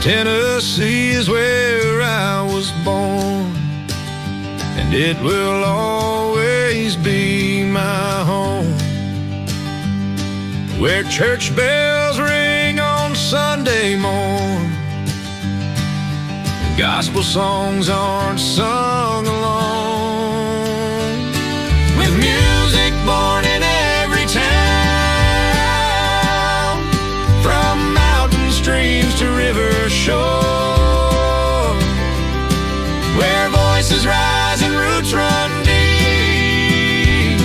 Tennessee is where I was born, and it will always be my home. Where church bells ring on Sunday morn, and gospel songs aren't sung alone. With music born in every town, from mountain streams to river shore, where voices rise and roots run deep,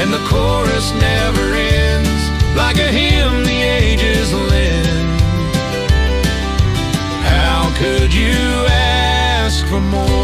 and the chorus never ends, like a hymn the ages lend. How could you ask for more?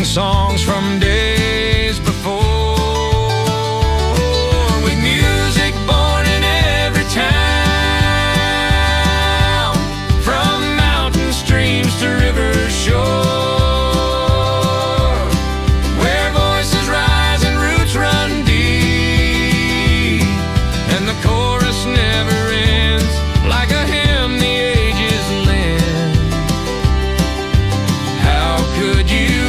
Songs from days before, with music born in every town, from mountain streams to river shore, where voices rise and roots run deep, and the chorus never ends, like a hymn the ages lend. How could you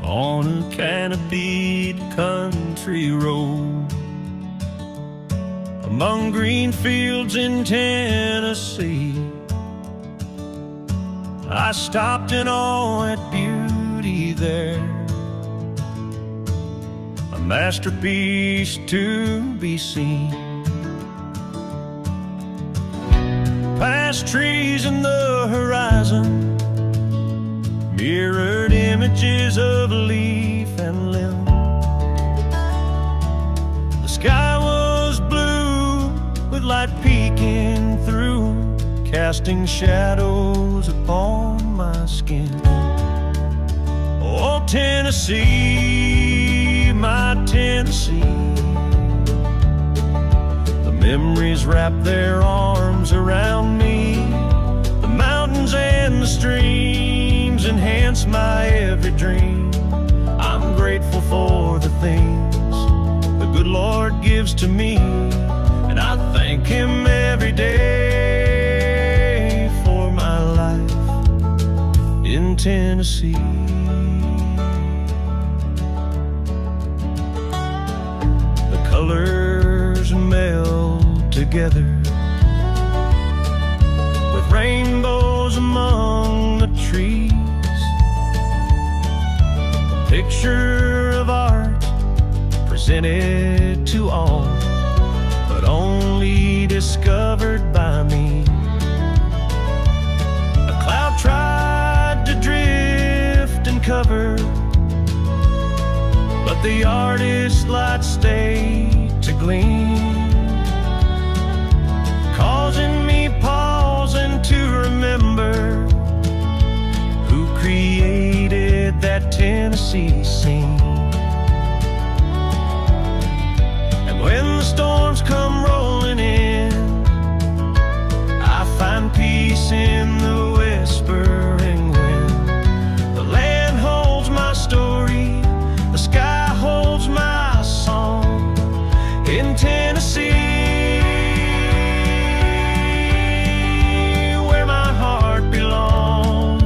on a canopied country road, among green fields in Tennessee, I stopped in awe at beauty there, a masterpiece to be seen. Past trees in the horizon, mirrored images of leaf and limb. The sky was blue with light peeking through, casting shadows upon my skin. Oh, Tennessee, my Tennessee, the memories wrap their arms around me. The mountains and the streams enhance my every dream. I'm grateful for the things the good Lord gives to me, and I thank Him every day for my life in Tennessee. The colors meld together with rainbows among the trees, picture of art presented to all, but only discovered by me. A cloud tried to drift and cover, but the artist's light stayed to gleam, causing me pause and to remember who created that Tennessee scene. And when the storms come rolling in, I find peace in the whispering wind. The land holds my story, the sky holds my song. In Tennessee, where my heart belongs.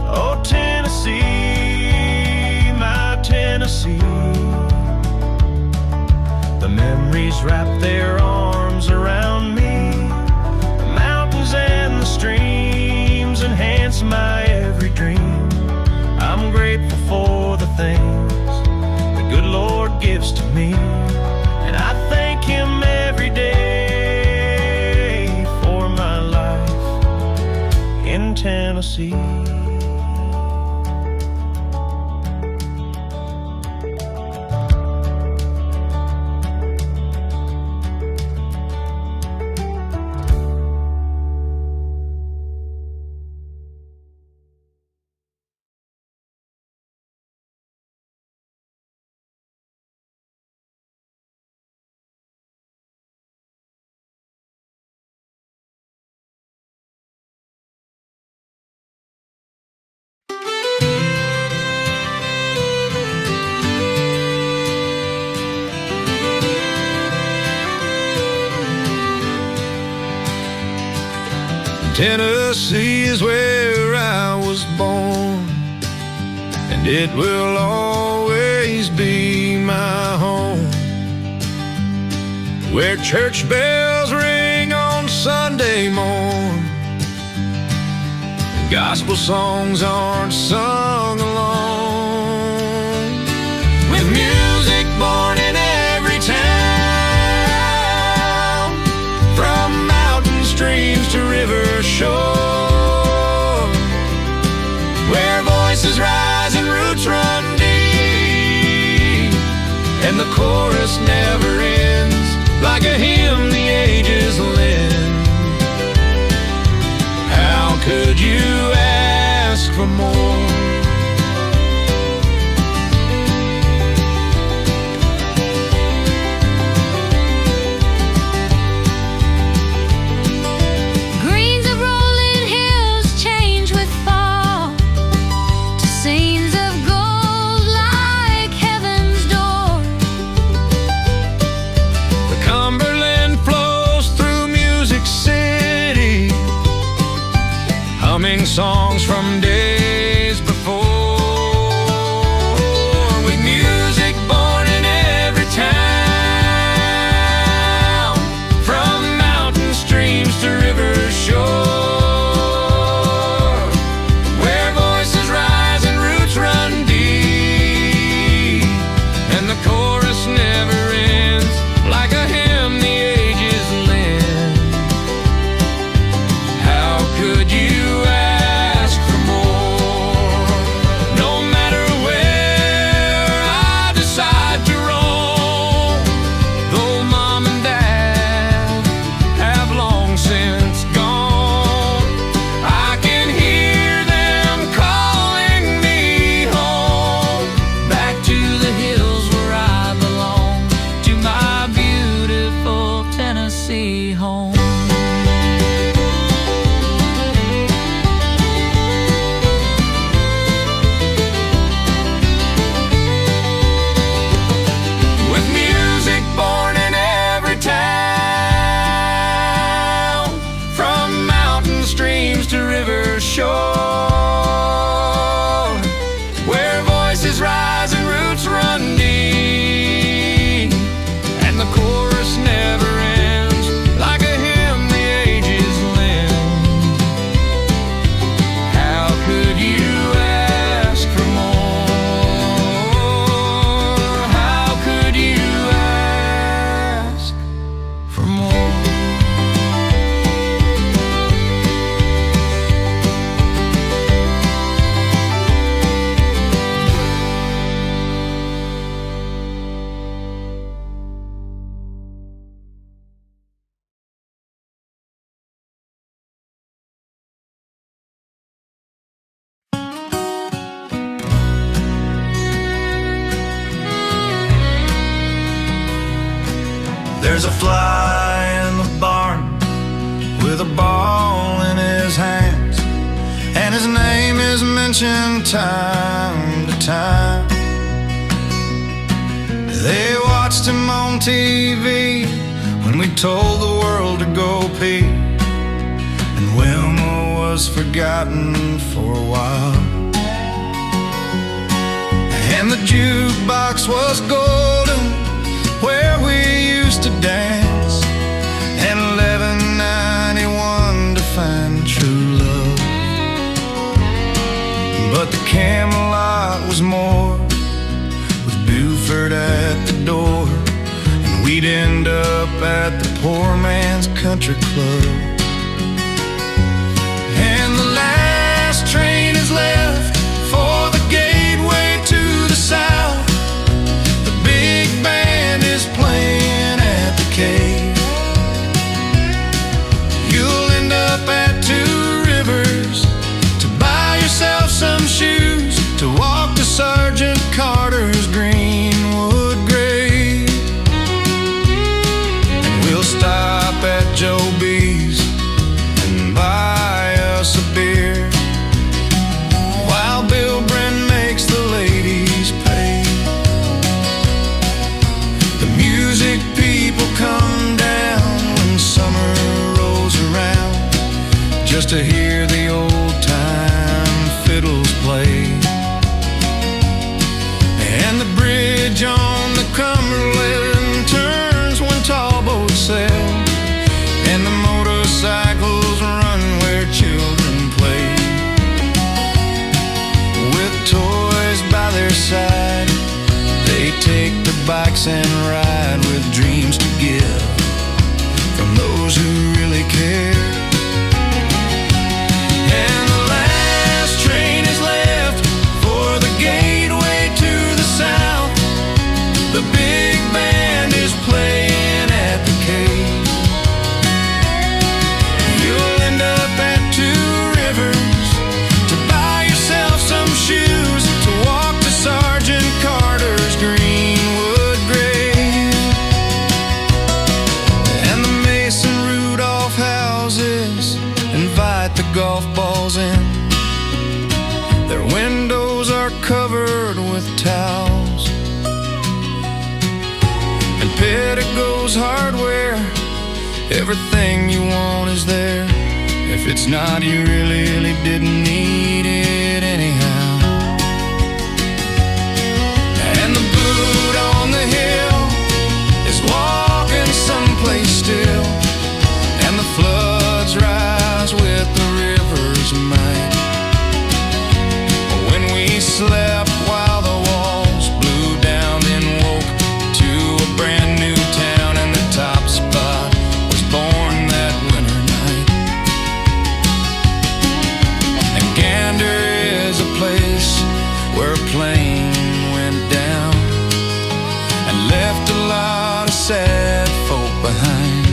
Oh, Tennessee, my Tennessee. The memories wrap their arms around me. The mountains and the streams enhance my every dream. I'm grateful for the things the good Lord gives to me, and I thank Him every day for my life in Tennessee. Tennessee is where I was born, and it will always be my home. Where church bells ring on Sunday morn, and gospel songs aren't sung alone. With music born in every town, from mountain streams to river shore, where voices rise and roots run deep, and the chorus never ends, like a hymn the ages lend. How could you ask for more? Songs from days before, with music born in every town, from mountain streams to river shore, where voices rise and roots run deep, and the chorus never ends, like a hymn the ages lend. How could you ask for more? There's a fly in the barn with a ball in his hands, and his name is mentioned time to time. They watched him on TV when we told the world to go pee, and Wilma was forgotten for a while. And the jukebox was golden where we used to dance, and $11.91 to find true love. But the Camelot was more, with Buford at the door, and we'd end up at the poor man's country club. And the last train is left for the gateway to the south. The big band is playing at the cave. You'll end up at Two Rivers to buy yourself some shoes to walk to Sergeant Carter's Greenwood grave. And we'll stop at Joe B's and buy us a beer, while Bill Bren makes the ladies pay. The music people come down when summer rolls around, just to hear the old time fiddles play. And the bridge on the Cumberland turns when tall boats sail, and the motorcycles run where children play. With toys by their side, they take the bikes and ride with dreams to give from those who really care. And the last train is left for the gateway to the south. The big band is playing at the cave. You'll end up at Two Rivers to buy yourself some shoes to walk to Sergeant Carter's Greenwood grave. And the Mason Rudolph houses invite the golf balls in. Their windows are covered with towels. And Pettigo's Hardware, everything you want is there. If it's not, you really didn't need it anyhow. And the boot on the hill is walking someplace still, and the floods rise with the river's might. When we slept while the walls blew down, then woke to a brand new town, and the top spot was born that winter night. And Gander is a place where a plane went down and left a lot of sad folk behind.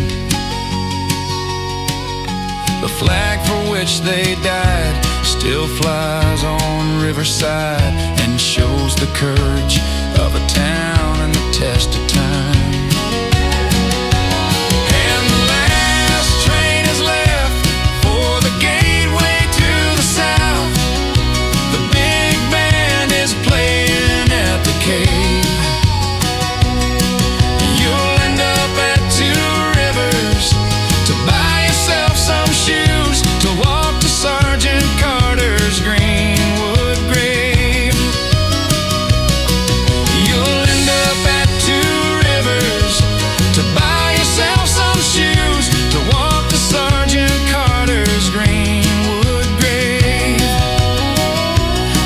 The flag for which they died still flies on Riverside and shows the courage of a town and the test of time. And the last train is left for the gateway to the south. The big band is playing at the cave. You'll end up at Two Rivers to buy yourself some shoes to walk to Sergeant Carter's Greenwood grave. You'll end up at Two Rivers to buy yourself some shoes to walk to Sergeant Carter's Greenwood grave.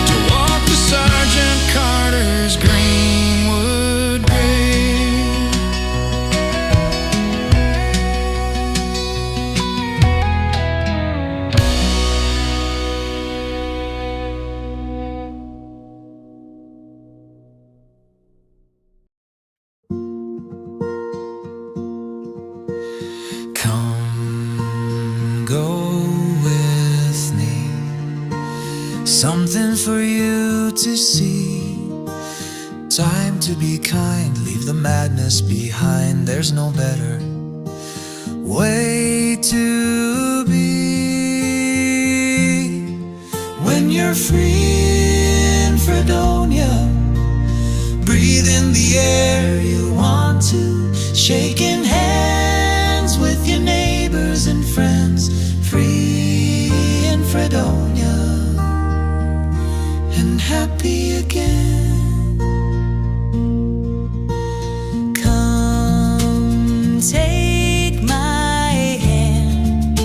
To walk to Sergeant Carter's Greenwood grave. Come, go with me, something for you to see. Time to be kind, leave the madness behind. There's no better way to be. When you're free in Fredonia, breathe in the air you want to, shaking hands with your neighbors and friends. Free in Fredonia and happy again. Take my hand,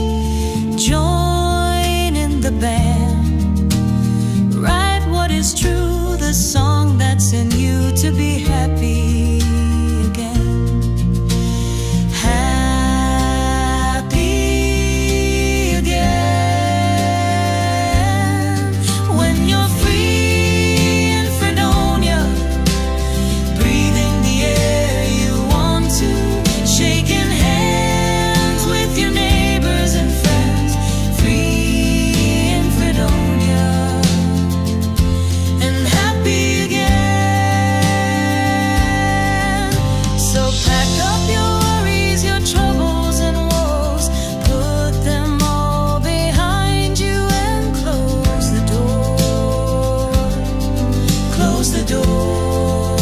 join in the band, write what is true, the song that's in you, to be happy again. Happy again. When you're free in Fredonia, breathing the air you want to, shaking hands with your neighbors and friends. Free in Fredonia and happy again. So pack up your worries, your troubles and woes, put them all behind you and close the door. Close the door.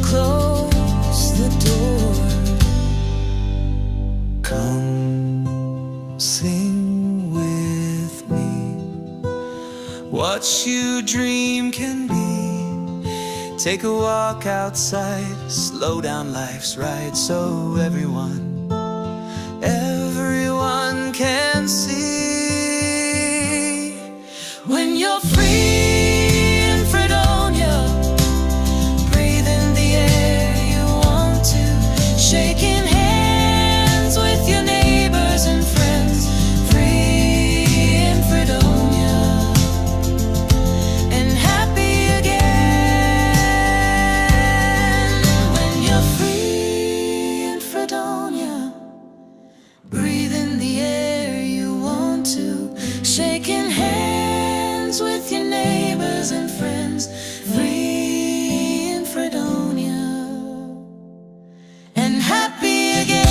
Close the door. Come sing with me. What you dream can be. Take a walk outside, slow down life's ride, so everyone can see. When you're free in Fredonia, breathe in the air you want to, shaking hands with your neighbors and friends. Free in Fredonia and happy again. When you're free in Fredonia, breathe in the air you want to, shaking hands with your neighbors and friends. Free in Fredonia and happy again.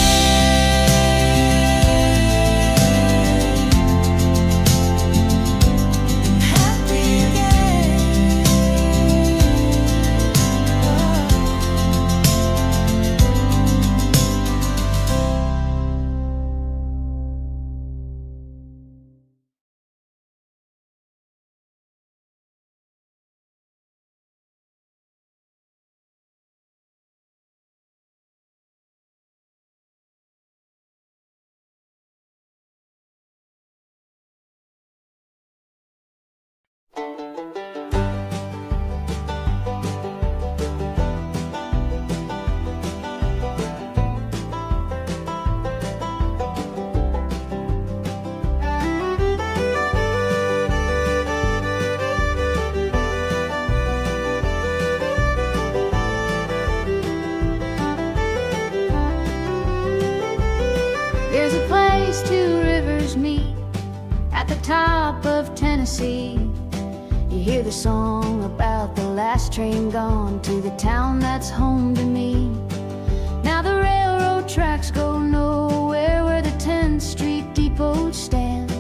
Happy again. There's a place two rivers meet at the top of Tennessee. You hear the song about the last train gone to the town that's home to me. Now the railroad tracks go nowhere where the 10th Street Depot stands.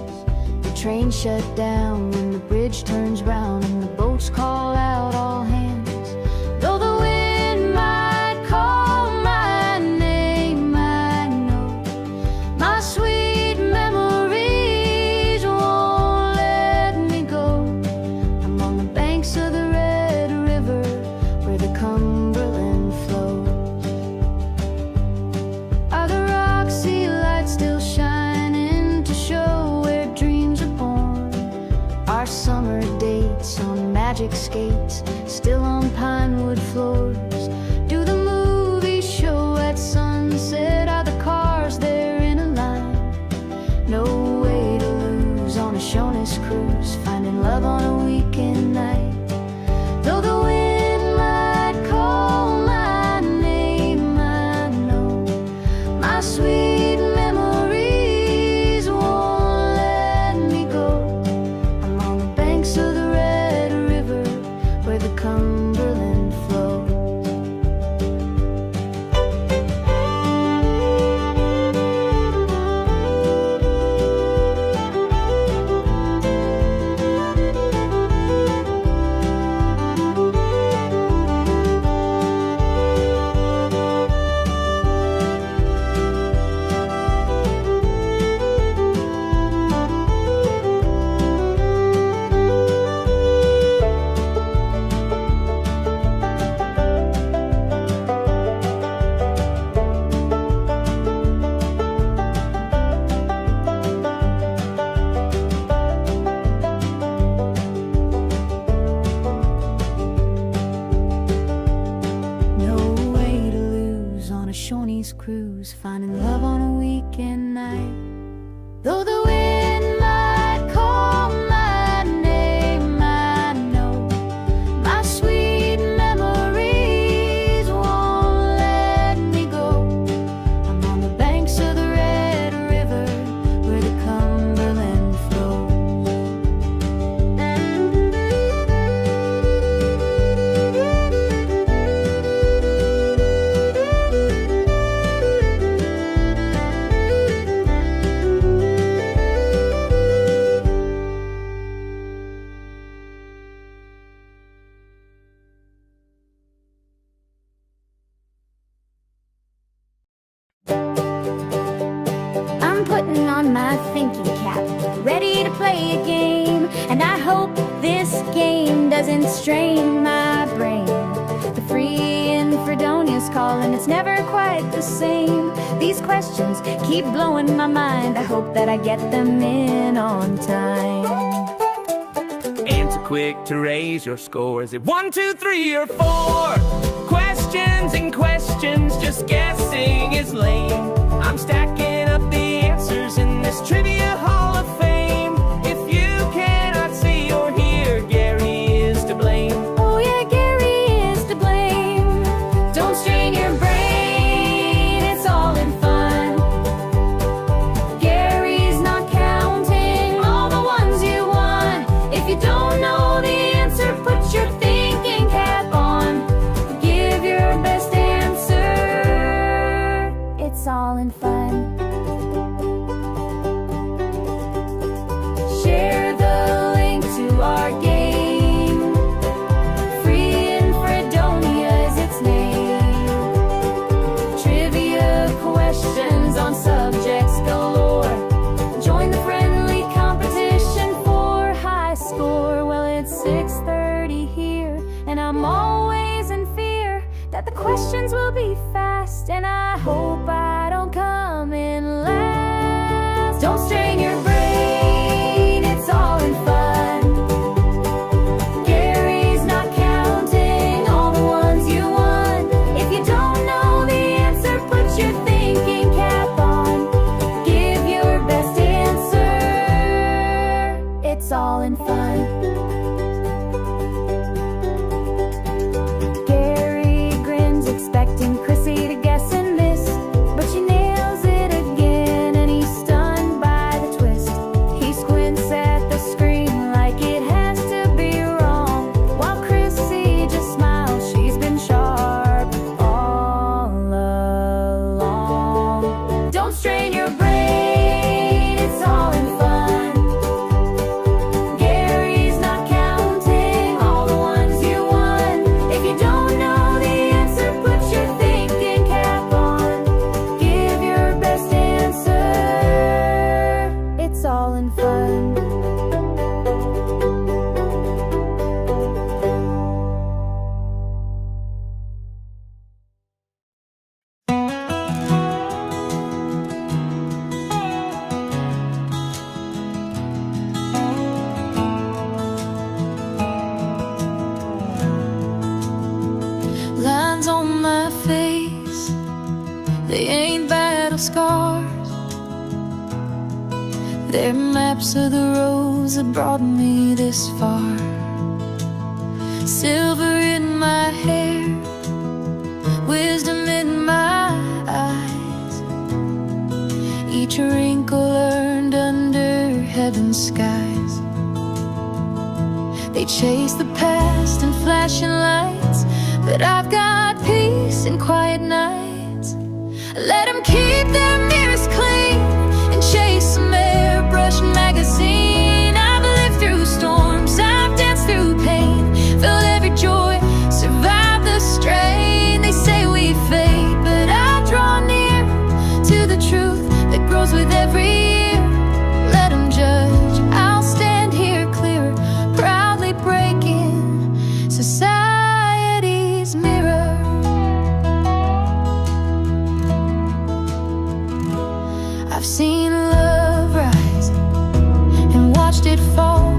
The train shut down when the bridge turns round and the boats call out all hands. Though the wind might call my name, I know my sweet memories won't let me go. I'm on the banks of the Red River where the Cumberland flows. Are the Roxy lights still shining to show where dreams are born? Our summer dates on magic skates still on pinewood floors? Do the movies show at sunset? Are the cars there in a line? No way to lose on a Shonis cruise, finding love on a weekend night. Though the wind might call my name, I know my sweet memories won't let me go. I'm on the banks of the Red River where the Cumberland ready to play a game. And I hope this game doesn't strain my brain. The free in Fredonia's calling, it's never quite the same. These questions keep blowing my mind. I hope that I get them in on time. Answer quick to raise your score. Is it 1, 2, 3, or 4? Questions and questions, just guessing is lame. I'm stacking up the answers in this trivia hall of fame. If you cannot see or hear, Gary is to blame. Oh yeah, Gary is to blame. Don't strain your brain, it's all in fun. Gary's not counting all the ones you won. If you don't know the answer, put your thinking cap on. Give your best answer, it's all in fun. Share the link to our game. Free in Fredonia is its name. Trivia questions on subjects galore. Join the friendly competition for high score. Well, it's 6:30 here, and I'm always in fear that the questions will be fast, and I hope I don't come in last. Don't strain your brain, it's all in fun. Gary's not counting all the ones you won. If you don't know the answer, put your thinking cap on. Give your best answer, it's all in fun. Gary grins, expecting Chrissy to guess and miss, but she nails it again, and he's stunned by the twist. He squints at the screen like it has to be wrong, while Chrissy just smiles. She's been sharp all along. Don't strain your brain, it's all in fun. Gary's not counting all the ones you won. If you don't know the answer, put your thinking cap on. Give your best answer, it's all in fun. Lines on my face, they ain't battle scars. They're maps of the roads that brought me this far. Silver in my hair, wisdom in my eyes. Each wrinkle earned under heaven's skies. They chase the past in flashing lights, but I've got peace and quiet nights. Let them keep their mirrors clean and chase some airbrush magazine. I've lived through storms, I've danced through pain, felt every joy, survived the strain. They say we fade, but I draw near to the truth that grows with every year. Let them judge, I'll stand here clear, proudly breaking society's mirror. I've seen love rise and watched it fall,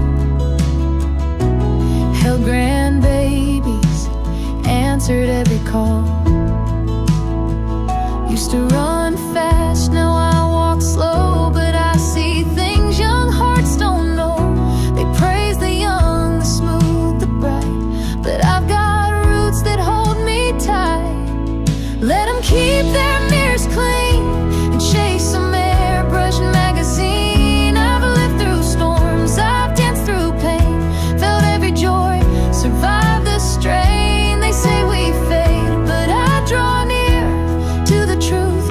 held grandbabies, answered every call. Used to run fast, now I walk slow, but I see things young hearts don't know. They praise the young, the smooth, the bright, but I've got roots that hold me tight. Let them keep their mirrors clean and chase some airbrush magazine. I've lived through storms, I've danced through pain, felt every joy, survived the strain. They say we fade, but I draw near to the truth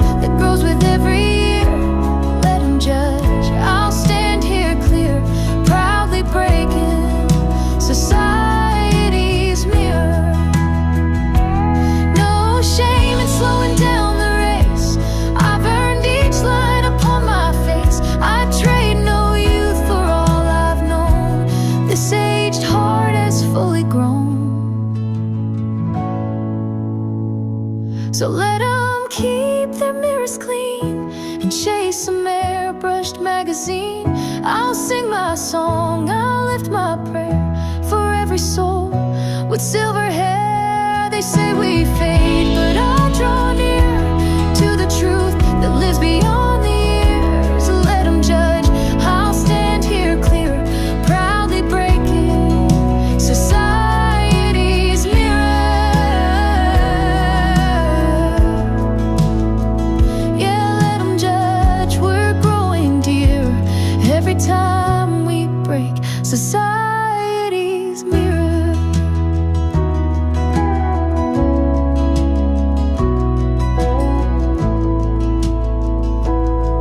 song, I'll lift my prayer for every soul with silver hair. They say we fade, but I'll draw near to the truth that lives beyond the years. Let them judge, I'll stand here clear, proudly breaking society's mirror. Yeah, let them judge, we're growing dear every time we break society's mirror.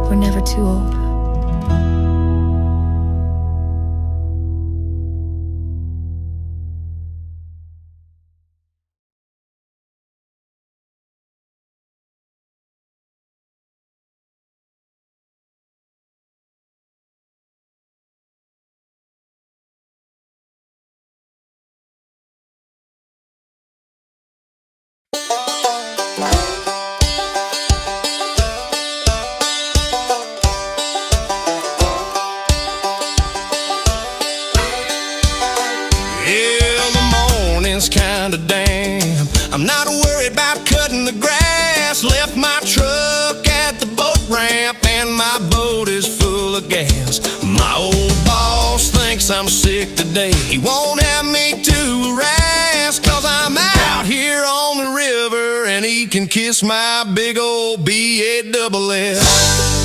We're never too old. Yeah, the morning's kinda damp. I'm not worried about cutting the grass. Left my truck at the boat ramp and my boat is full of gas. My old boss thinks I'm sick today. He won't have me to harass, 'cause I'm out here on the river and he can kiss my big old B-A-double-S.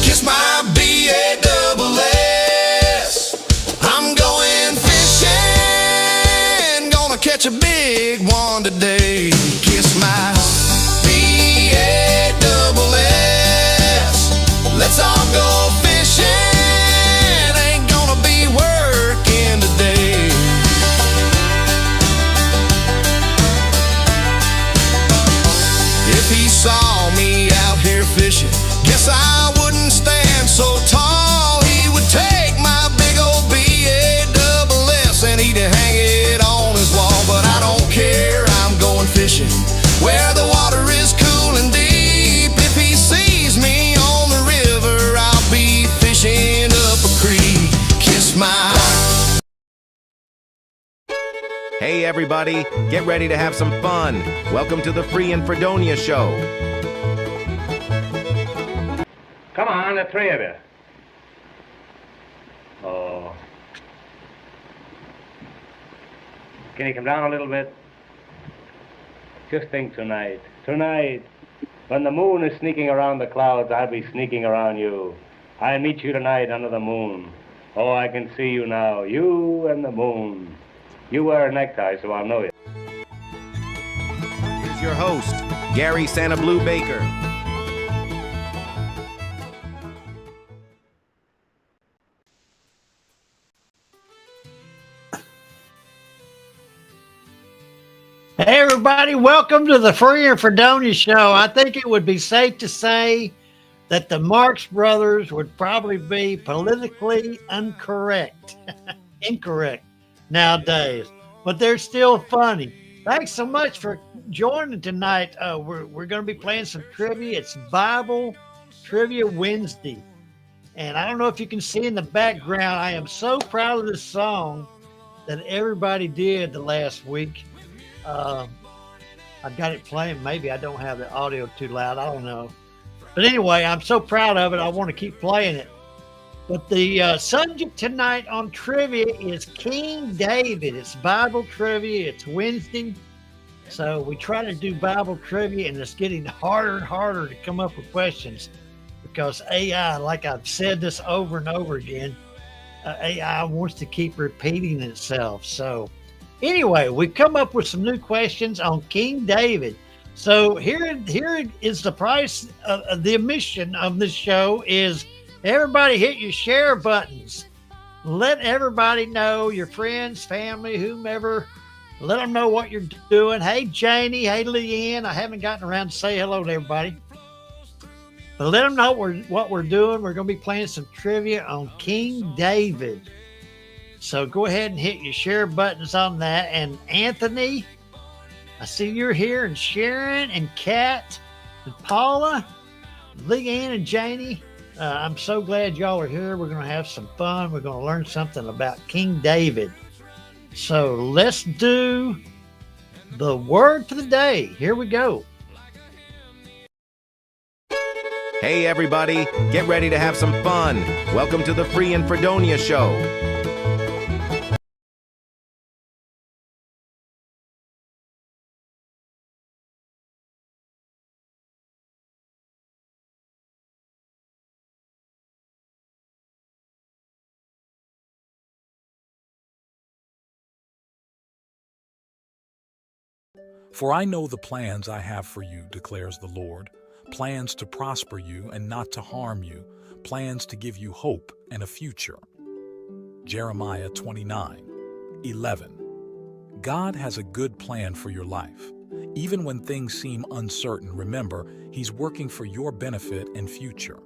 Kiss my B-A-double-S. I'm going fishing, gonna catch a big one today. Kiss my B-A-double-S. Let's all go fishing, ain't gonna be working today. If he saw me out here fishing, guess I wouldn't stand so tall. He would take my big old B-A-double-S and he'd hang it on his wall. But I don't care, I'm going fishing where the water is cool and deep. If he sees me on the river, I'll be fishing up a creek. Kiss my... Hey everybody, get ready to have some fun. Welcome to the Free and Fredonia Show. Come on, the three of you. Oh. Can you come down a little bit? Just think tonight. Tonight, when the moon is sneaking around the clouds, I'll be sneaking around you. I'll meet you tonight under the moon. Oh, I can see you now. You and the moon. You wear a necktie, so I'll know you. Here's your host, Gary SannaBlue Baker. Hey everybody, welcome to the Free and Fredonia Show. I think it would be safe to say that the Marx Brothers would probably be politically incorrect nowadays, but they're still funny. Thanks so much for joining tonight. We're going to be playing some trivia. It's Bible Trivia Wednesday, and I don't know if you can see in the background, I am so proud of this song that everybody did the last week. I've got it playing. Maybe I don't have the audio too loud. I don't know. But anyway, I'm so proud of it. I want to keep playing it. But the subject tonight on trivia is King David. It's Bible trivia. It's Wednesday. So we try to do Bible trivia, and it's getting harder and harder to come up with questions because AI, like I've said this over and over again, AI wants to keep repeating itself. So anyway, we've come up with some new questions on King David. So here is the price of the admission of this show is everybody hit your share buttons. Let everybody know, your friends, family, whomever, let them know what you're doing. Hey, Janie. Hey, Leanne. I haven't gotten around to say hello to everybody. But let them know what we're doing. We're going to be playing some trivia on King David. So go ahead and hit your share buttons on that. And Anthony, I see you're here, and Sharon and Kat and Paula, Leanne and Janie. I'm so glad y'all are here. We're going to have some fun. We're going to learn something about King David. So let's do the word for the day. Here we go. Hey, everybody, get ready to have some fun. Welcome to the Free and Fredonia Show. For I know the plans I have for you, declares the Lord, plans to prosper you and not to harm you, plans to give you hope and a future. Jeremiah 29:11. God has a good plan for your life. Even when things seem uncertain, remember, He's working for your benefit and future.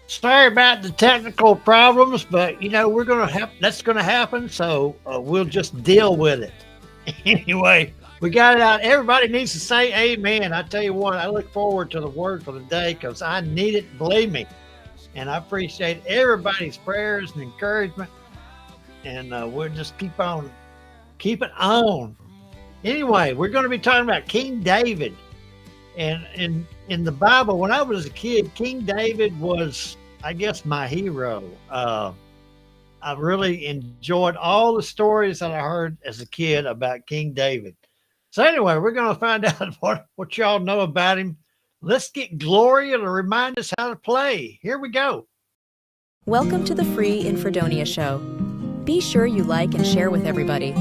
Sorry about the technical problems, but we're going to have that's going to happen. So we'll just deal with it. Anyway, we got it out. Everybody needs to say amen. I tell you what, I look forward to the word for the day because I need it, believe me. And I appreciate everybody's prayers and encouragement. And we'll just keep on keeping on. Anyway, we're going to be talking about King David. And in the Bible, when I was a kid, King David was, I guess, my hero. I really enjoyed all the stories that I heard as a kid about King David. So anyway, we're going to find out what y'all know about him. Let's get Gloria to remind us how to play. Here we go. Welcome to the Free in Fredonia Show. Be sure you like and share with everybody.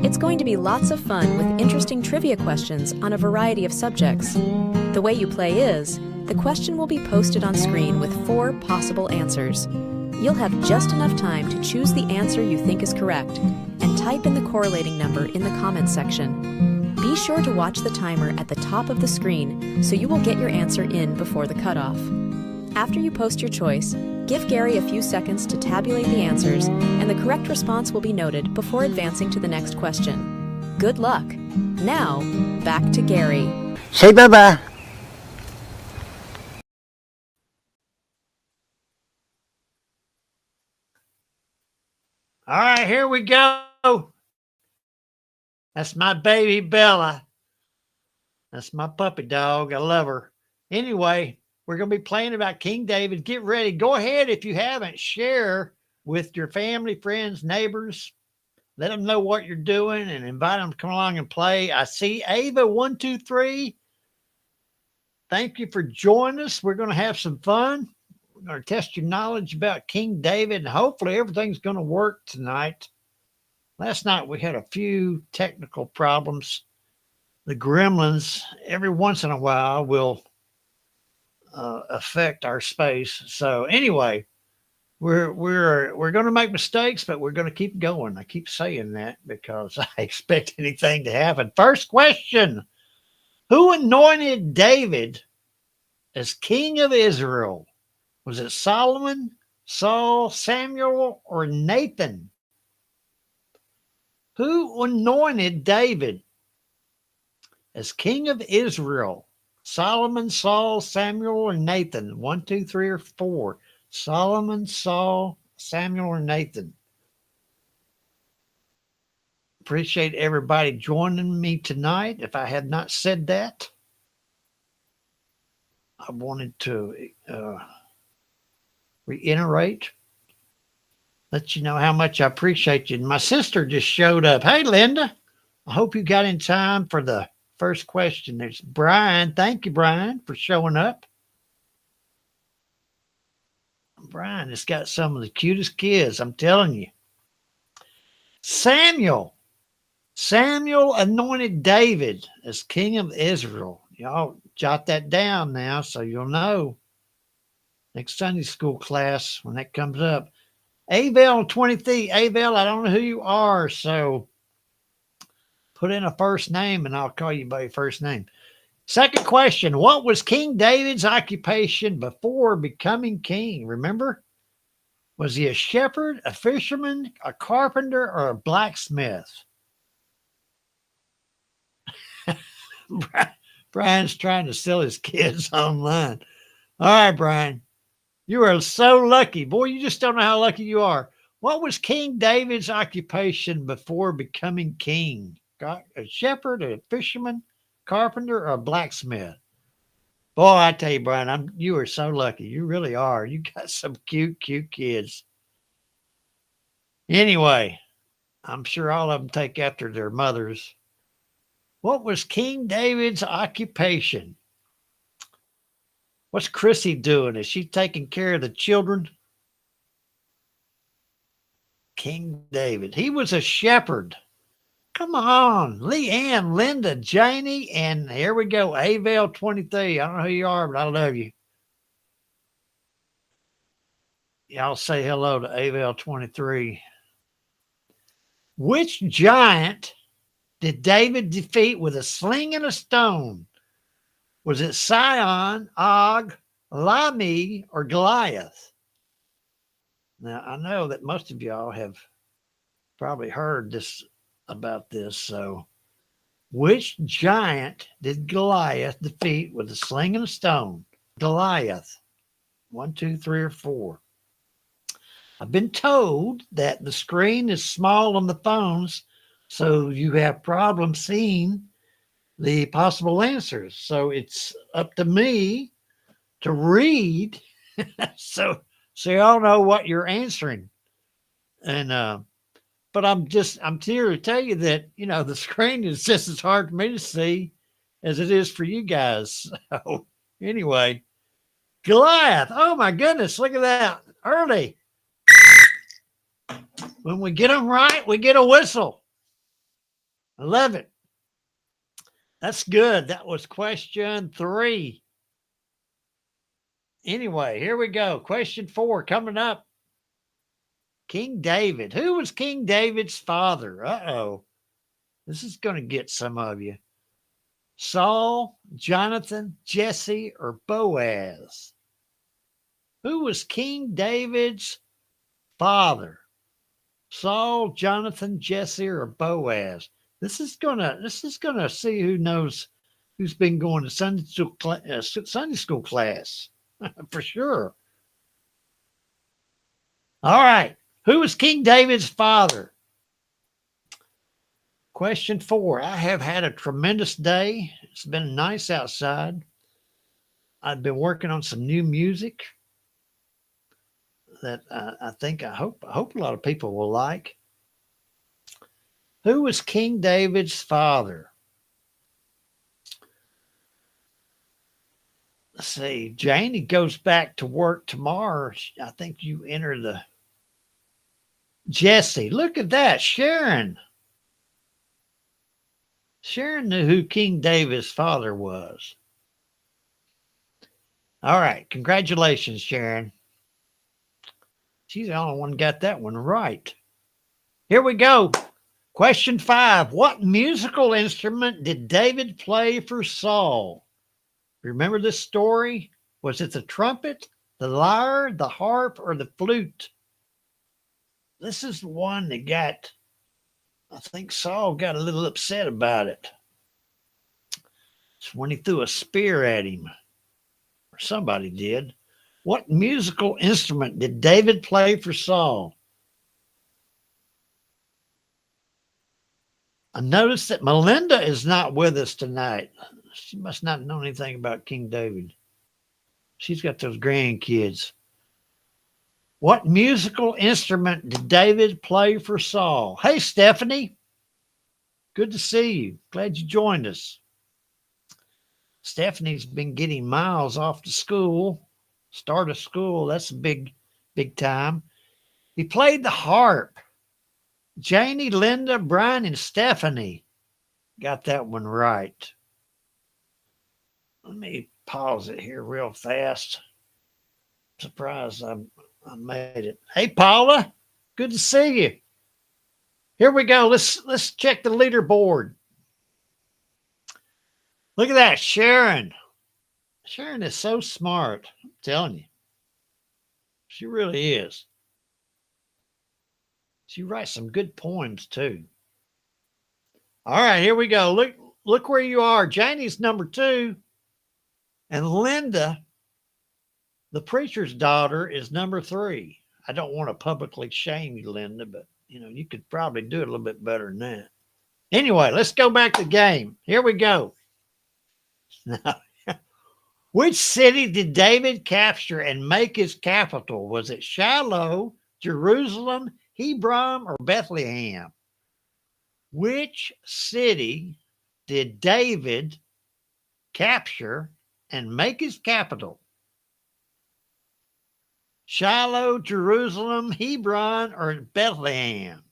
It's going to be lots of fun with interesting trivia questions on a variety of subjects. The way you play is, the question will be posted on screen with 4 possible answers. You'll have just enough time to choose the answer you think is correct and type in the correlating number in the comments section. Be sure to watch the timer at the top of the screen so you will get your answer in before the cutoff. After you post your choice, give Gary a few seconds to tabulate the answers, and the correct response will be noted before advancing to the next question. Good luck. Now, back to Gary. Say bye-bye. All right, here we go. That's my baby Bella. That's my puppy dog. I love her. Anyway, we're going to be playing about King David. Get ready. Go ahead, if you haven't, share with your family, friends, neighbors. Let them know what you're doing and invite them to come along and play. I see Ava123. Thank you for joining us. We're going to have some fun. We're going to test your knowledge about King David, and hopefully everything's going to work tonight. Last night we had a few technical problems. The gremlins, every once in a while, will affect our space. So anyway, we're going to make mistakes, but we're going to keep going. I keep saying that because I expect anything to happen. First question: who anointed David as king of Israel? Was it Solomon, Saul, Samuel, or Nathan? Who anointed David as king of Israel? Solomon, Saul, Samuel, or Nathan? 1, 2, 3, or 4. Solomon, Saul, Samuel, or Nathan? Appreciate everybody joining me tonight. If I had not said that, I wanted to reiterate, let you know how much I appreciate you. And my sister just showed up. Hey, Linda. I hope you got in time for the first question. There's Brian. Thank you, Brian, for showing up. Brian has got some of the cutest kids, I'm telling you. Samuel anointed David as king of Israel. Y'all jot that down now so you'll know. Next Sunday school class, when that comes up. Avel 23. Avel, I don't know who you are, so put in a first name and I'll call you by your first name. Second question: what was King David's occupation before becoming king? Remember? Was he a shepherd, a fisherman, a carpenter, or a blacksmith? Brian's trying to sell his kids online. All right, Brian. You are so lucky. Boy, you just don't know how lucky you are. What was King David's occupation before becoming king? A shepherd, a fisherman, carpenter, or a blacksmith? Boy, I tell you, Brian, you are so lucky. You really are. You got some cute, cute kids. Anyway, I'm sure all of them take after their mothers. What was King David's occupation? What's Chrissy doing? Is she taking care of the children? King David. He was a shepherd. Come on. Leanne, Linda, Janie, and here we go. Avel 23. I don't know who you are, but I love you. Y'all say hello to Avel 23. Which giant did David defeat with a sling and a stone? Was it Sihon, Og, Lami, or Goliath? Now, I know that most of y'all have probably heard about this. So, which giant did Goliath defeat with a sling and a stone? Goliath. 1, 2, 3, or 4. I've been told that the screen is small on the phones, so you have problems seeing the possible answers. So it's up to me to read so y'all know what you're answering. And but I'm here to tell you that, the screen is just as hard for me to see as it is for you guys. So anyway, Goliath. Oh my goodness, look at that. Early. When we get them right, we get a whistle. I love it. That's good. That was question 3. Anyway, here we go. Question 4 coming up. King David. Who was King David's father? Uh-oh. This is going to get some of you. Saul, Jonathan, Jesse, or Boaz? Who was King David's father? Saul, Jonathan, Jesse, or Boaz? This is gonna see who knows who's been going to Sunday school class for sure. All right, who was King David's father? Question 4. I have had a tremendous day. It's been nice outside. I've been working on some new music that I hope a lot of people will like. Who was King David's father? Let's see. Janie goes back to work tomorrow. I think you enter the Jesse. Look at that. Sharon. Sharon knew who King David's father was. All right. Congratulations, Sharon. She's the only one who got that one right. Here we go. Question 5. What musical instrument did David play for Saul? Remember this story? Was it the trumpet, the lyre, the harp, or the flute? This is the one that I think Saul got a little upset about it. It's when he threw a spear at him, or somebody did. What musical instrument did David play for Saul? I noticed that Melinda is not with us tonight. She must not know anything about King David. She's got those grandkids. What musical instrument did David play for Saul? Hey, Stephanie. Good to see you. Glad you joined us. Stephanie's been getting Miles off to school. Start of school. That's a big time. He played the harp. Janie, Linda, Brian, and Stephanie got that one right. Let me pause it here real fast. Surprised I made it. Hey, Paula, good to see you. Here we go. Let's check the leaderboard. Look at that, Sharon. Sharon is so smart. I'm telling you. She really is. She writes some good poems too. All right, here we go. look where you are. Janie's number 2. And Linda, the preacher's daughter, is number 3. I don't want to publicly shame you, Linda, but you could probably do it a little bit better than that. Anyway, let's go back to the game. Here we go. Now, which city did David capture and make his capital? Was it Shiloh, Jerusalem, Hebron, or Bethlehem? Which city did David capture and make his capital? Shiloh, Jerusalem, Hebron, or Bethlehem?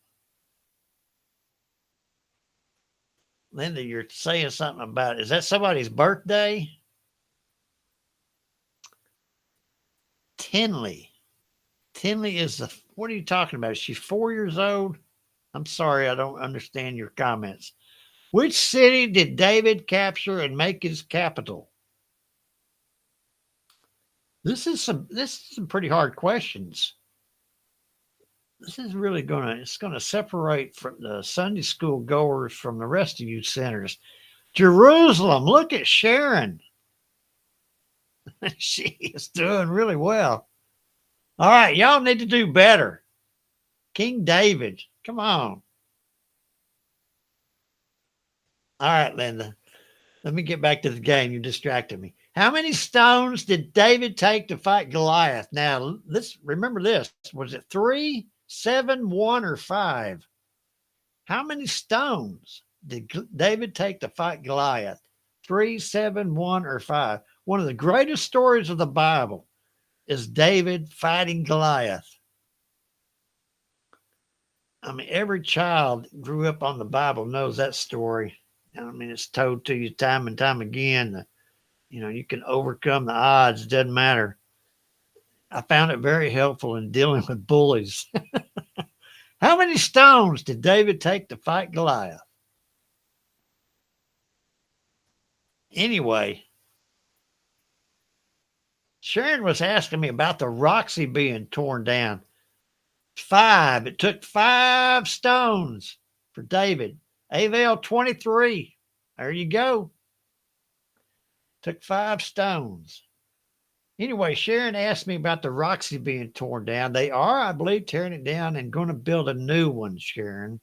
Linda, you're saying something about it. Is that somebody's birthday? Tinley. Tinley is what are you talking about? Is she 4 years old? I'm sorry, I don't understand your comments. Which city did David capture and make his capital? This is some pretty hard questions. This is really gonna separate from the Sunday school goers from the rest of you sinners. Jerusalem, look at Sharon. She is doing really well. All right, y'all need to do better. King David, come on. All right, Linda, let me get back to the game. You distracted me. How many stones did David take to fight Goliath? Now, remember this. Was it 3, 7, 1, or 5? How many stones did David take to fight Goliath? 3, 7, 1, or 5? One of the greatest stories of the Bible is David fighting Goliath. I mean, every child grew up on the Bible knows that story. I mean, it's told to you time and time again. You can overcome the odds. It doesn't matter. I found it very helpful in dealing with bullies. How many stones did David take to fight Goliath? Anyway, Sharon was asking me about the Roxy being torn down. 5. It took 5 stones for David. Avel 23. There you go. Took 5 stones. Anyway, Sharon asked me about the Roxy being torn down. They are, I believe, tearing it down and going to build a new one, Sharon.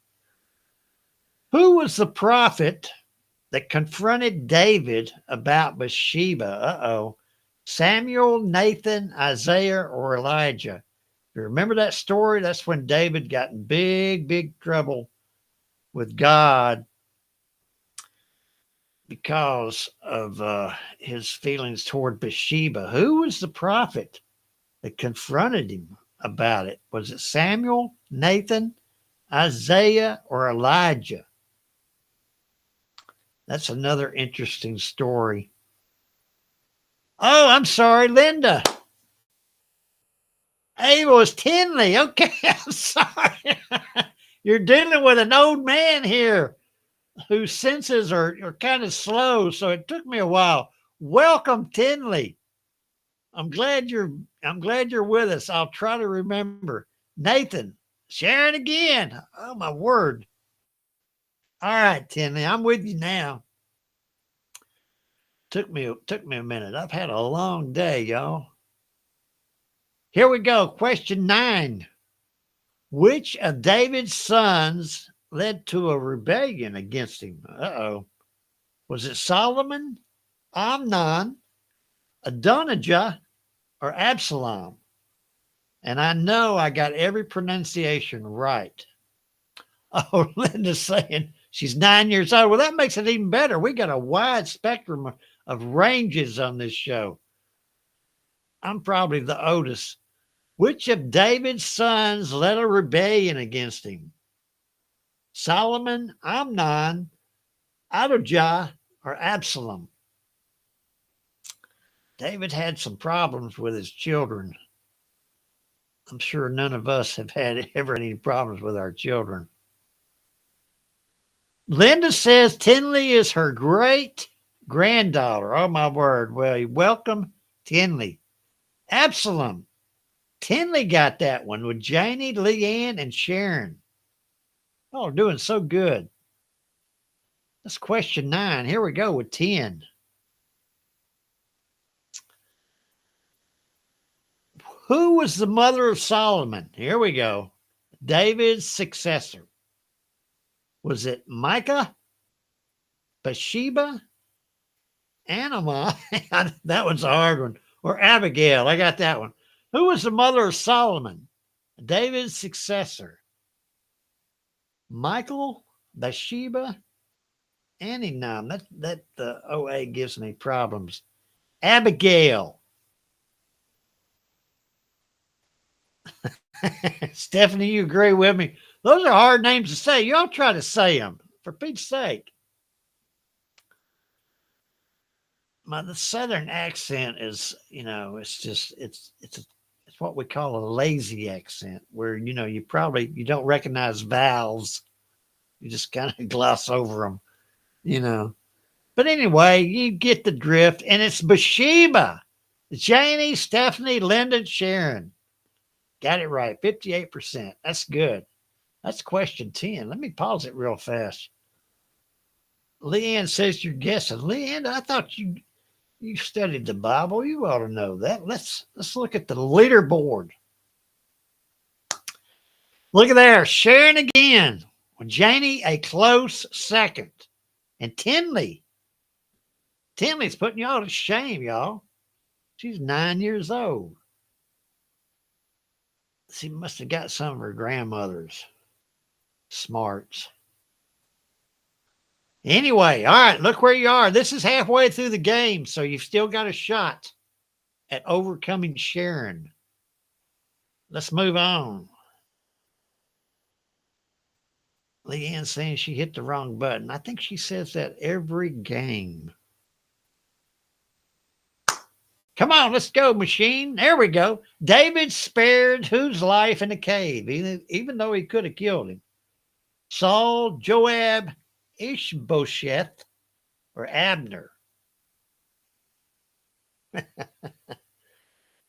Who was the prophet that confronted David about Bathsheba? Uh-oh. Samuel, Nathan, Isaiah, or Elijah? You remember that story? That's when David got in big, big trouble with God because of his feelings toward Bathsheba. Who was the prophet that confronted him about it? Was it Samuel, Nathan, Isaiah, or Elijah? That's another interesting story. Oh, I'm sorry, Linda. Abel is Tinley. Okay, I'm sorry. You're dealing with an old man here whose senses are kind of slow, so it took me a while. Welcome, Tinley. I'm glad you're with us. I'll try to remember. Nathan, Sharon again. Oh my word. All right, Tinley, I'm with you now. Took me a minute. I've had a long day, y'all. Here we go. Question 9. Which of David's sons led to a rebellion against him? Uh-oh. Was it Solomon, Amnon, Adonijah, or Absalom? And I know I got every pronunciation right. Oh, Linda's saying she's 9 years old. Well, that makes it even better. We got a wide spectrum of ranges on this show. I'm probably the oldest. Which of David's sons led a rebellion against him? Solomon, Amnon, Adonijah, or Absalom? David had some problems with his children. I'm sure none of us have had ever any problems with our children. Linda says Tinley is her great granddaughter. Oh, my word. Well, welcome, Tinley. Absalom. Tinley got that one with Janie, Leanne, and Sharon. Oh, doing so good. That's question 9. Here we go with 10. Who was the mother of Solomon? Here we go. David's successor. Was it Micah, Bathsheba, Anna? That was a hard one. Or Abigail. I got that one. Who was the mother of Solomon? David's successor. Michael, Bathsheba, Aninam. That the OA gives me problems. Abigail. Stephanie, you agree with me? Those are hard names to say. Y'all try to say them, for Pete's sake. The Southern accent is, it's what we call a lazy accent, where, you don't recognize vowels. You just kind of gloss over them, But anyway, you get the drift, and it's Bathsheba. Janie, Stephanie, Linda, Sharon. Got it right, 58%. That's good. That's question 10. Let me pause it real fast. Leanne says you're guessing. Leanne, I thought you studied the Bible. You ought to know that. Let's look at the leaderboard. Look at there. Sharon again. Janie, a close second. And Tinley's putting y'all to shame, y'all. She's 9 years old. She must have got some of her grandmother's smarts. Anyway, all right, look where you are. This is halfway through the game, so you've still got a shot at overcoming Sharon. Let's move on. Leanne saying she hit the wrong button. I think she says that every game. Come on, let's go, machine. There we go. David spared whose life in the cave, even though he could have killed him? Saul, Joab, Ishbosheth, or Abner?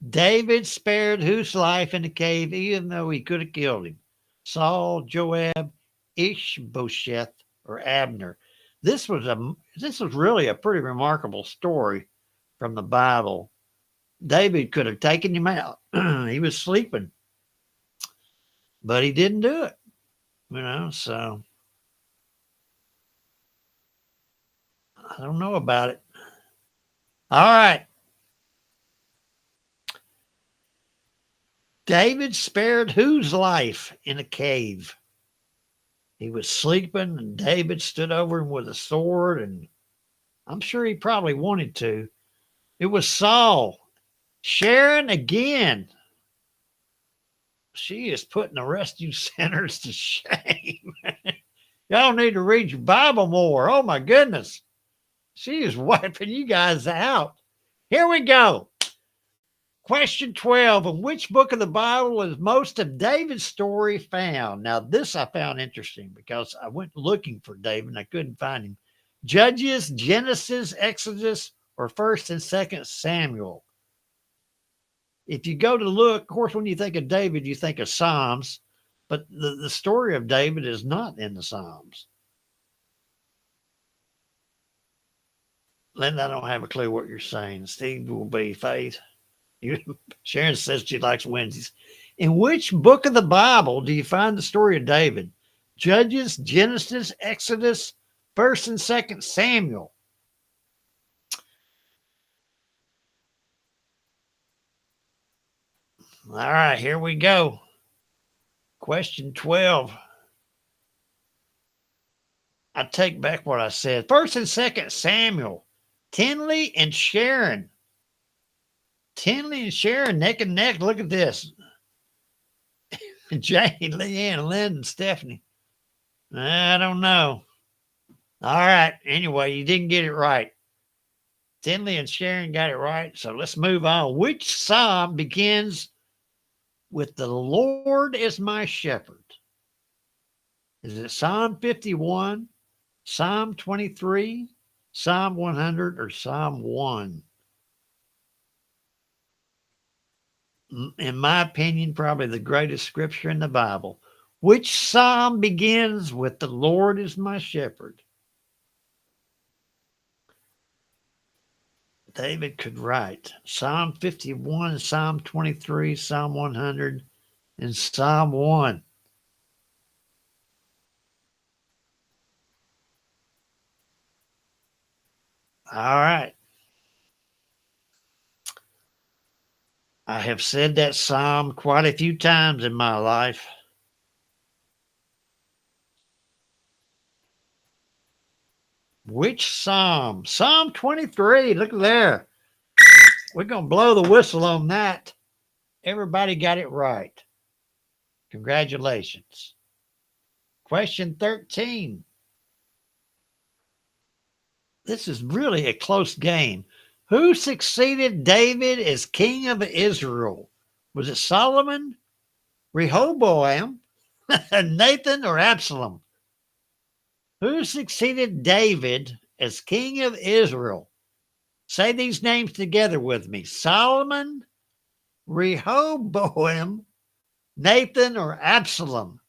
David spared whose life in the cave, even though he could have killed him? Saul, Joab, Ishbosheth, or Abner? This was really a pretty remarkable story from the Bible. David could have taken him out. He was sleeping, but he didn't do it, so I don't know about it. All right. David spared whose life in a cave? He was sleeping, and David stood over him with a sword, and I'm sure he probably wanted to. It was Saul. Sharon again. She is putting the rest of you sinners to shame. Y'all need to read your Bible more. Oh, my goodness. She is wiping you guys out. Here we go. Question 12. In which book of the Bible is most of David's story found? Now, this I found interesting because I went looking for David and I couldn't find him. Judges, Genesis, Exodus, or 1st and 2nd Samuel? If you go to look, of course, when you think of David, you think of Psalms, but the story of David is not in the Psalms. Linda, I don't have a clue what you're saying. Steve will be Faith. Sharon says she likes Wednesdays. In which book of the Bible do you find the story of David? Judges, Genesis, Exodus, 1st and 2nd Samuel? All right, here we go. Question 12. I take back what I said. 1st and 2nd Samuel. Tinley and Sharon. Tinley and Sharon neck and neck. Look at this. Jane, Leanne, Lynn, and Stephanie. I don't know. All right. Anyway, you didn't get it right. Tinley and Sharon got it right. So let's move on. Which psalm begins with "The Lord is my shepherd"? Is it Psalm 51, Psalm 23, Psalm 100, or Psalm 1? In my opinion, probably the greatest scripture in the Bible. Which psalm begins with "The Lord is my shepherd"? David could write? Psalm 51, Psalm 23, Psalm 100, and Psalm 1. All right. I have said that psalm quite a few times in my life. Which psalm? Psalm 23. Look there. We're going to blow the whistle on that. Everybody got it right. Congratulations. Question 13. This is really a close game. Who succeeded David as king of Israel? Was it Solomon, Rehoboam, Nathan, or Absalom? Who succeeded David as king of Israel? Say these names together with me. Solomon, Rehoboam, Nathan, or Absalom?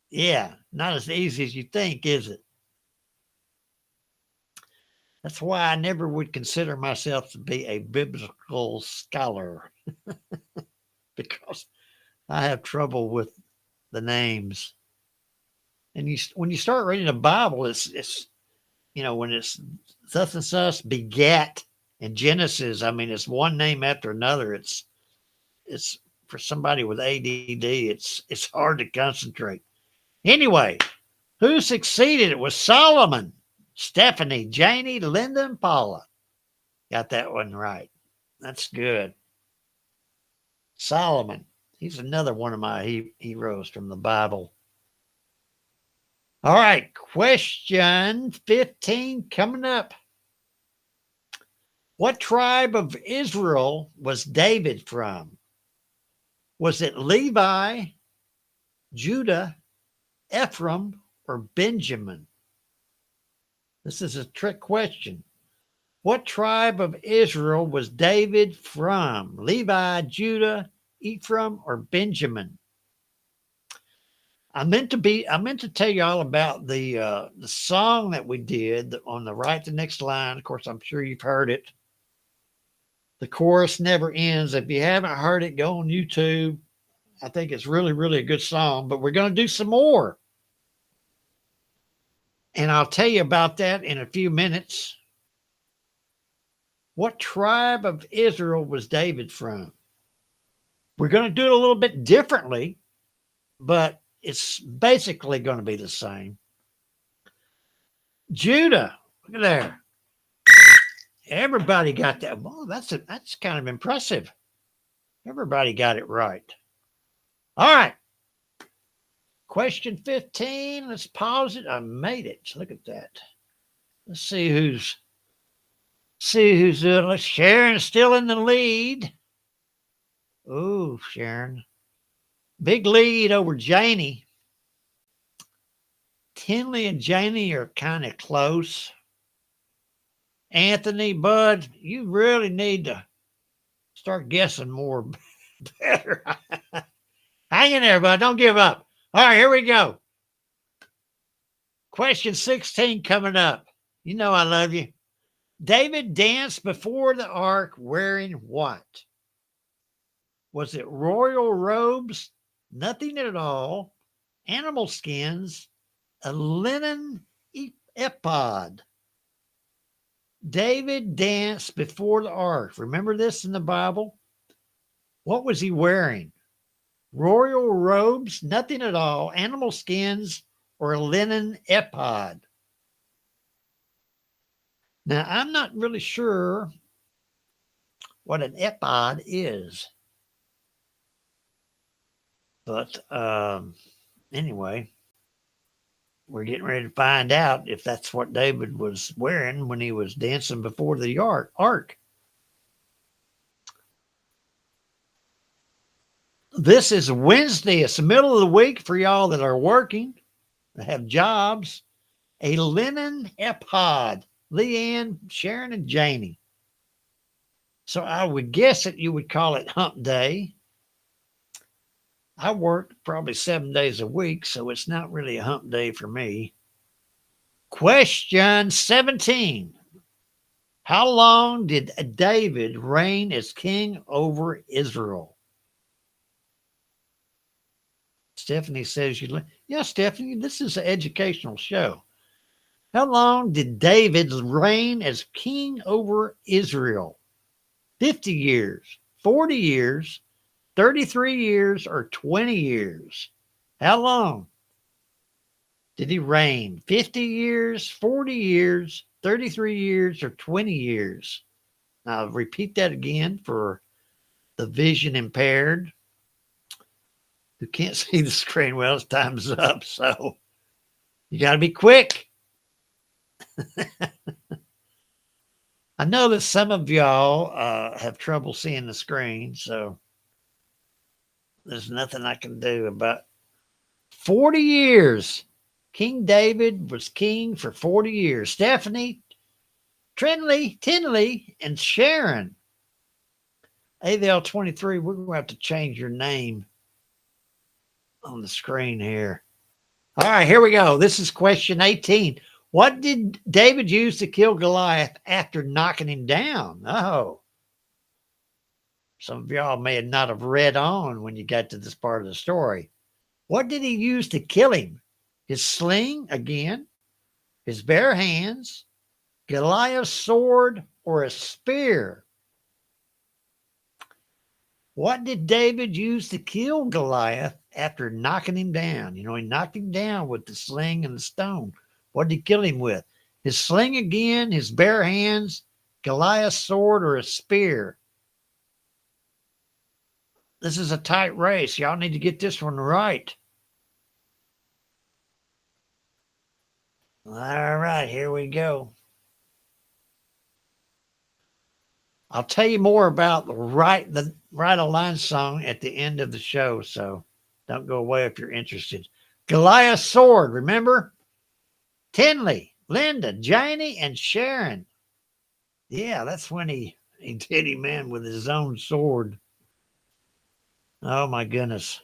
Yeah, not as easy as you think, is it? That's why I never would consider myself to be a biblical scholar because I have trouble with the names. And when you start reading the Bible, it's when it's thus and thus begat in Genesis, I mean, it's one name after another. It's for somebody with ADD, it's hard to concentrate. Anyway, who succeeded? It was Solomon. Stephanie, Janie, Linda, and Paula. Got that one right. That's good. Solomon. He's another one of my heroes from the Bible. All right. Question 15 coming up. What tribe of Israel was David from? Was it Levi, Judah, Ephraim, or Benjamin? This is a trick question. What tribe of Israel was David from? Levi, Judah, Ephraim, or Benjamin? I meant to tell you all about the song that we did on the Right the Next Line. Of course, I'm sure you've heard it. The chorus never ends. If you haven't heard it, go on YouTube. I think it's really, really a good song, but we're going to do some more. And I'll tell you about that in a few minutes. What tribe of Israel was David from? We're going to do it a little bit differently, but it's basically going to be the same. Judah. Look at there. Everybody got that. Well, that's kind of impressive. Everybody got it right. All right. Question 15. Let's pause it. I made it. Look at that. Let's see who's doing. Sharon's still in the lead. Oh, Sharon. Big lead over Janie. Tinley and Janie are kind of close. Anthony, Bud, you really need to start guessing more better. Hang in there, Bud. Don't give up. All right, here we go. Question 16 coming up. You know I love you. David danced before the ark wearing what? Was it royal robes, nothing at all, animal skins, a linen ephod? David danced before the ark. Remember this in the Bible? What was he wearing? Royal robes, nothing at all, animal skins, or a linen ephod. Now, I'm not really sure what an ephod is. But anyway, we're getting ready to find out if that's what David was wearing when he was dancing before the ark. This is Wednesday. It's the middle of the week for y'all that are working, that have jobs. A linen ephod. Leanne, Sharon, and Janie. So I would guess that you would call it hump day. I work probably 7 days a week, so it's not really a hump day for me. Question 17. How long did David reign as king over Israel? Stephanie says yeah, Stephanie, this is an educational show. How long did David reign as king over Israel? 50 years, 40 years, 33 years, or 20 years? How long did he reign? 50 years, 40 years, 33 years, or 20 years? Now, I'll repeat that again for the vision impaired who can't see the screen well. It's time's up, so you got to be quick. I know that some of y'all have trouble seeing the screen, so there's nothing I can do about 40 years. King David was king for 40 years. Stephanie, Tinley, and Sharon. AVL23, we're going to have to change your name on the screen here. All right, here we go. This is question 18. What did David use to kill Goliath after knocking him down? Oh, some of y'all may not have read on when you got to this part of the story. What did he use to kill him? His sling, again, his bare hands, Goliath's sword, or a spear? What did David use to kill Goliath after knocking him down? You know, he knocked him down with the sling and the stone. What did he kill him with? His sling again, his bare hands, Goliath's sword, or a spear? This is a tight race. Y'all need to get this one right. All right, here we go. I'll tell you more about the Right a Line song at the end of the show, so don't go away if you're interested. Goliath's sword, remember? Tinley, Linda, Janie, and Sharon. Yeah, that's when he did him in with his own sword. Oh, my goodness.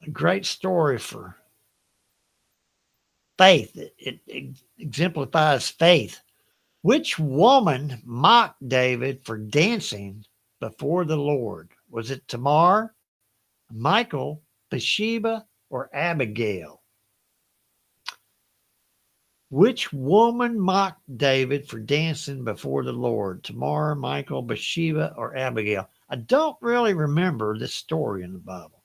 A great story for faith. It exemplifies faith. Which woman mocked David for dancing before the Lord? Was it Tamar, Michal, Bathsheba, or Abigail? Which woman mocked David for dancing before the Lord? Tamar, Michal, Bathsheba, or Abigail? I don't really remember this story in the Bible.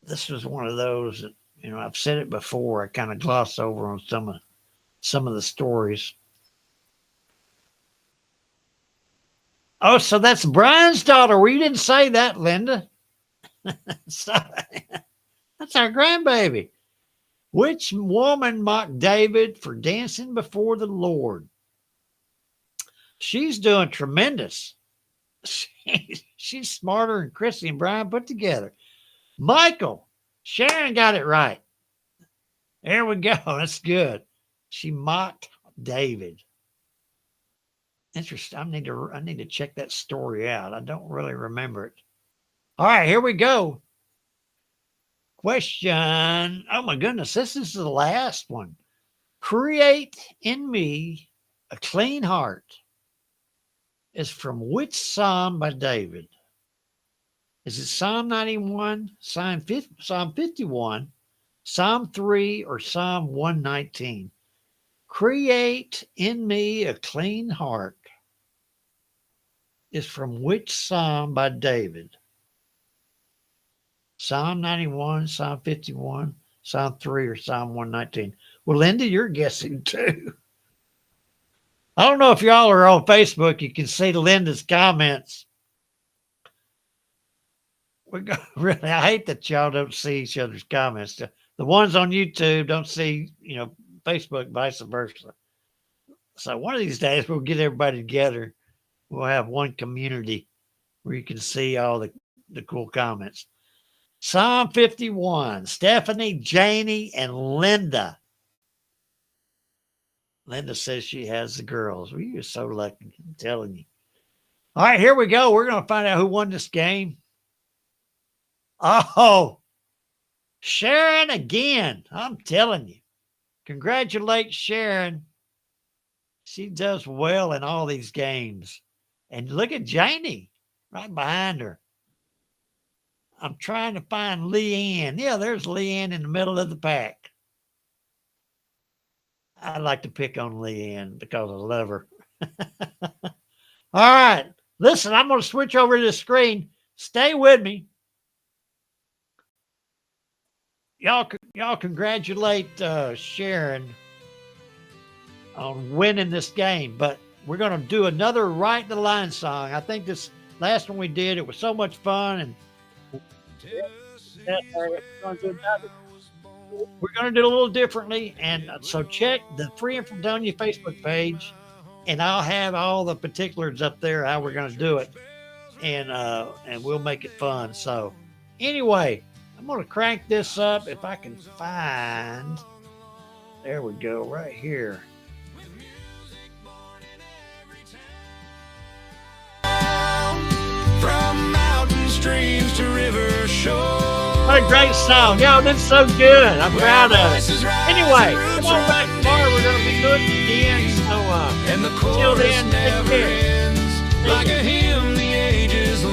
This was one of those that, you know, I've said it before. I kind of gloss over on some of the stories. Oh, so that's Brian's daughter. Well, you didn't say that, Linda. So, that's our grandbaby. Which woman mocked David for dancing before the Lord? She's doing tremendous. She's smarter than Chrissy and Brian put together. Michal, Sharon got it right. There we go. That's good. She mocked David. Interesting. I need to check that story out. I don't really remember it. All right, here we go. Question. Oh my goodness, this is the last one. Create in me a clean heart is from which psalm by David? Is it Psalm 91, Psalm 51, Psalm 3, or Psalm 119? Create in me a clean heart is from which psalm by David? Psalm 91, Psalm 51, Psalm 3, or Psalm 119? Well, Linda, you're guessing too. I don't know if y'all are on Facebook. You can see Linda's comments. Really, I hate that y'all don't see each other's comments. The ones on YouTube don't see, Facebook, vice versa. So one of these days we'll get everybody together. We'll have one community where you can see all the cool comments. Psalm 51, Stephanie, Janie, and Linda. Linda says she has the girls. Well, you're so lucky, I'm telling you. All right, here we go. We're going to find out who won this game. Oh, Sharon again. I'm telling you. Congratulate Sharon. She does well in all these games. And look at Janie right behind her. I'm trying to find Leanne. Yeah, there's Leanne in the middle of the pack. I like to pick on Leanne because I love her. All right. Listen, I'm going to switch over to the screen. Stay with me. Y'all congratulate Sharon on winning this game, but we're going to do another Right the Line song. I think this last one we did, it was so much fun, and we're going to do it a little differently. And so check the Free in Fredonia Facebook page, and I'll have all the particulars up there how we're going to do it, and we'll make it fun. So anyway, I'm going to crank this up if I can find. There we go, right here. From mountain streams to river shore. What a great song. Y'all did so good. I'm proud of it. Anyway, come on back tomorrow. We're going to be doing it again. So, And the till chorus then, take never care. ends. Like a hymn the ages